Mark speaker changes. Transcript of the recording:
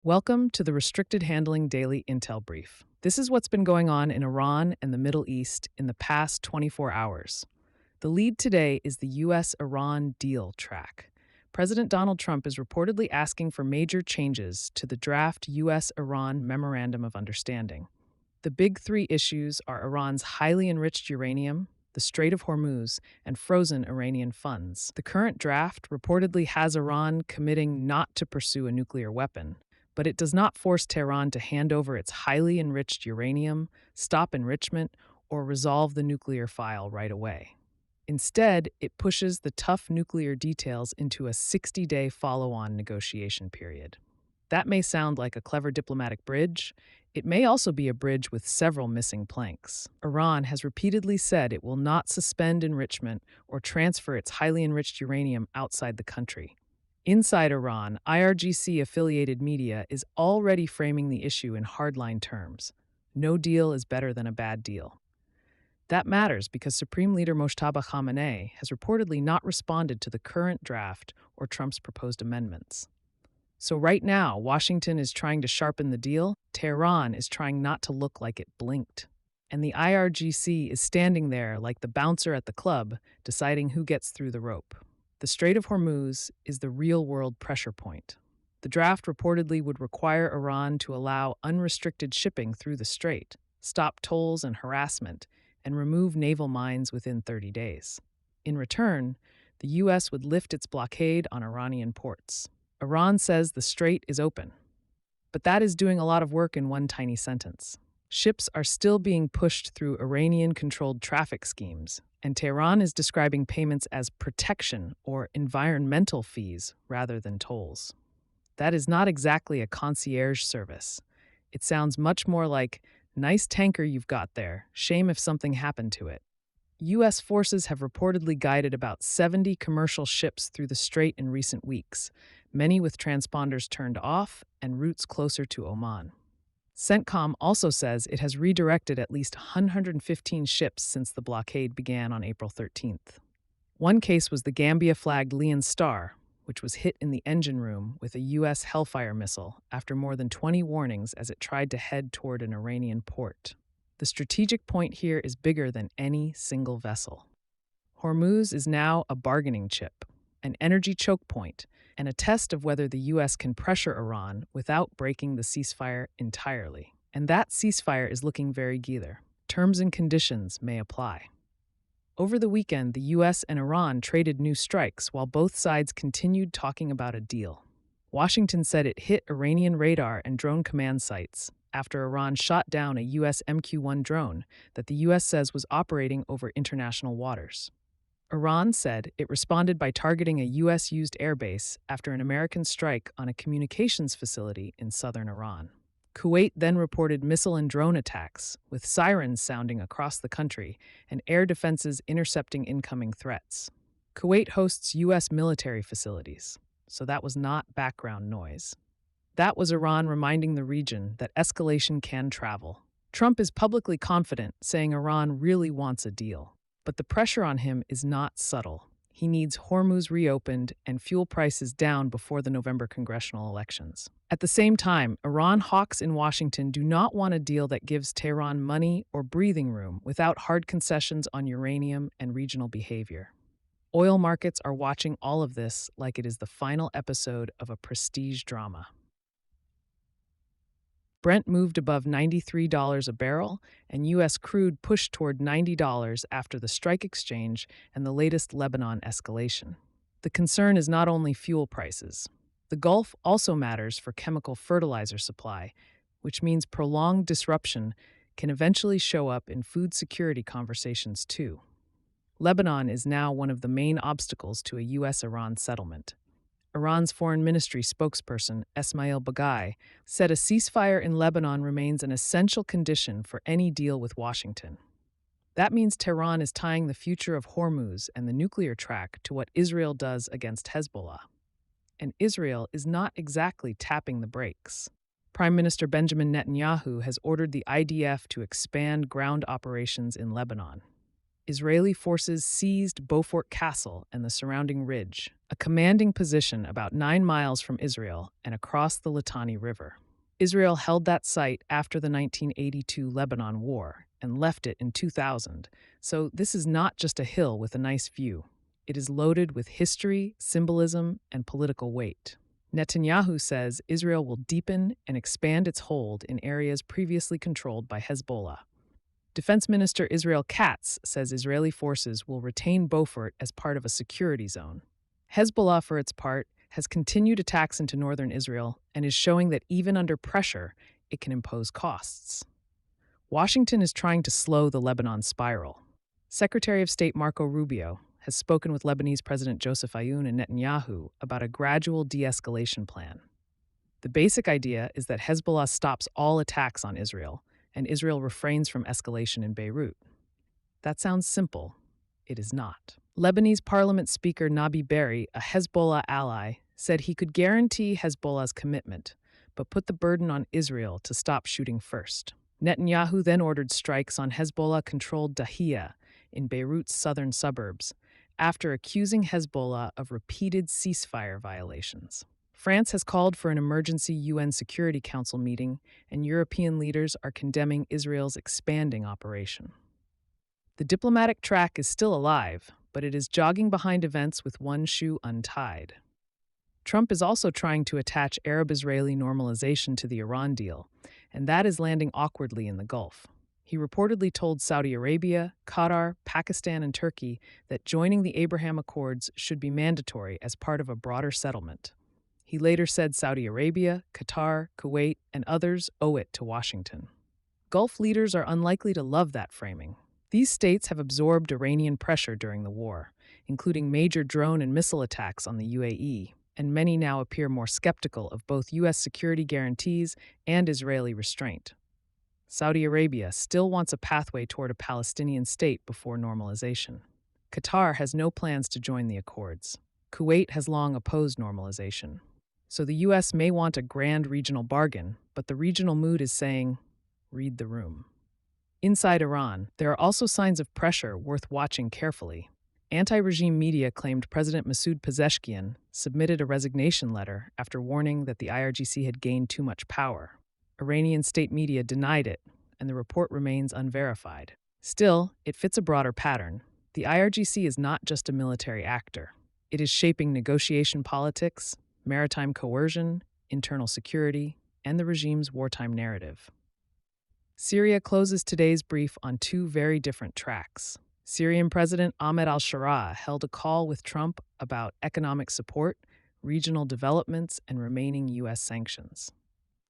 Speaker 1: Welcome to the Restricted Handling Daily Intel Brief. This is what's been going on in Iran and the Middle East in the past 24 hours. The lead today is the U.S.-Iran deal track. President Donald Trump is reportedly asking for major changes to the draft U.S.-Iran Memorandum of Understanding. The big three issues are Iran's highly enriched uranium, the Strait of Hormuz, and frozen Iranian funds. The current draft reportedly has Iran committing not to pursue a nuclear weapon, but it does not force Tehran to hand over its highly enriched uranium, stop enrichment, or resolve the nuclear file right away. Instead, it pushes the tough nuclear details into a 60-day follow-on negotiation period. That may sound like a clever diplomatic bridge. It may also be a bridge with several missing planks. Iran has repeatedly said it will not suspend enrichment or transfer its highly enriched uranium outside the country. Inside Iran, IRGC-affiliated media is already framing the issue in hardline terms. No deal is better than a bad deal. That matters because Supreme Leader Mojtaba Khamenei has reportedly not responded to the current draft or Trump's proposed amendments. So right now, Washington is trying to sharpen the deal, Tehran is trying not to look like it blinked. And the IRGC is standing there like the bouncer at the club, deciding who gets through the rope. The Strait of Hormuz is the real-world pressure point. The draft reportedly would require Iran to allow unrestricted shipping through the strait, stop tolls and harassment, and remove naval mines within 30 days. In return, the U.S. would lift its blockade on Iranian ports. Iran says the strait is open. But that is doing a lot of work in one tiny sentence. Ships are still being pushed through Iranian-controlled traffic schemes, and Tehran is describing payments as protection or environmental fees rather than tolls. That is not exactly a concierge service. It sounds much more like, nice tanker you've got there, shame if something happened to it. U.S. forces have reportedly guided about 70 commercial ships through the strait in recent weeks, many with transponders turned off and routes closer to Oman. CENTCOM also says it has redirected at least 115 ships since the blockade began on April 13th. One case was the Gambia-flagged Leon Star, which was hit in the engine room with a U.S. Hellfire missile after more than 20 warnings as it tried to head toward an Iranian port. The strategic point here is bigger than any single vessel. Hormuz is now a bargaining chip, an energy choke point, and a test of whether the U.S. can pressure Iran without breaking the ceasefire entirely. And that ceasefire is looking very gear. Terms and conditions may apply. Over the weekend, the U.S. and Iran traded new strikes while both sides continued talking about a deal. Washington said it hit Iranian radar and drone command sites after Iran shot down a U.S. MQ-1 drone that the U.S. says was operating over international waters. Iran said it responded by targeting a U.S.-used airbase after an American strike on a communications facility in southern Iran. Kuwait then reported missile and drone attacks, with sirens sounding across the country and air defenses intercepting incoming threats. Kuwait hosts U.S. military facilities, so that was not background noise. That was Iran reminding the region that escalation can travel. Trump is publicly confident, saying Iran really wants a deal. But the pressure on him is not subtle. He needs Hormuz reopened and fuel prices down before the November congressional elections. At the same time, Iran hawks in Washington do not want a deal that gives Tehran money or breathing room without hard concessions on uranium and regional behavior. Oil markets are watching all of this like it is the final episode of a prestige drama. Brent moved above $93 a barrel, and U.S. crude pushed toward $90 after the strike exchange and the latest Lebanon escalation. The concern is not only fuel prices. The Gulf also matters for chemical fertilizer supply, which means prolonged disruption can eventually show up in food security conversations too. Lebanon is now one of the main obstacles to a U.S.-Iran settlement. Iran's foreign ministry spokesperson, Esmail Baghai, said a ceasefire in Lebanon remains an essential condition for any deal with Washington. That means Tehran is tying the future of Hormuz and the nuclear track to what Israel does against Hezbollah. And Israel is not exactly tapping the brakes. Prime Minister Benjamin Netanyahu has ordered the IDF to expand ground operations in Lebanon. Israeli forces seized Beaufort Castle and the surrounding ridge, a commanding position about 9 miles from Israel and across the Litani River. Israel held that site after the 1982 Lebanon War and left it in 2000, so this is not just a hill with a nice view. It is loaded with history, symbolism, and political weight. Netanyahu says Israel will deepen and expand its hold in areas previously controlled by Hezbollah. Defense Minister Israel Katz says Israeli forces will retain Beaufort as part of a security zone. Hezbollah, for its part, has continued attacks into northern Israel and is showing that even under pressure, it can impose costs. Washington is trying to slow the Lebanon spiral. Secretary of State Marco Rubio has spoken with Lebanese President Joseph Aoun and Netanyahu about a gradual de-escalation plan. The basic idea is that Hezbollah stops all attacks on Israel, and Israel refrains from escalation in Beirut. That sounds simple. It is not. Lebanese Parliament Speaker Nabi Berri, a Hezbollah ally, said he could guarantee Hezbollah's commitment, but put the burden on Israel to stop shooting first. Netanyahu then ordered strikes on Hezbollah-controlled Dahiya in Beirut's southern suburbs, after accusing Hezbollah of repeated ceasefire violations. France has called for an emergency UN Security Council meeting, and European leaders are condemning Israel's expanding operation. The diplomatic track is still alive, but it is jogging behind events with one shoe untied. Trump is also trying to attach Arab-Israeli normalization to the Iran deal, and that is landing awkwardly in the Gulf. He reportedly told Saudi Arabia, Qatar, Pakistan, and Turkey that joining the Abraham Accords should be mandatory as part of a broader settlement. He later said Saudi Arabia, Qatar, Kuwait, and others owe it to Washington. Gulf leaders are unlikely to love that framing. These states have absorbed Iranian pressure during the war, including major drone and missile attacks on the UAE, and many now appear more skeptical of both U.S. security guarantees and Israeli restraint. Saudi Arabia still wants a pathway toward a Palestinian state before normalization. Qatar has no plans to join the accords. Kuwait has long opposed normalization. So the U.S. may want a grand regional bargain, but the regional mood is saying, read the room. Inside Iran, there are also signs of pressure worth watching carefully. Anti-regime media claimed President Masoud Pezeshkian submitted a resignation letter after warning that the IRGC had gained too much power. Iranian state media denied it, and the report remains unverified. Still, it fits a broader pattern. The IRGC is not just a military actor. It is shaping negotiation politics, maritime coercion, internal security, and the regime's wartime narrative. Syria closes today's brief on two very different tracks. Syrian President Ahmed al-Shara held a call with Trump about economic support, regional developments, and remaining U.S. sanctions.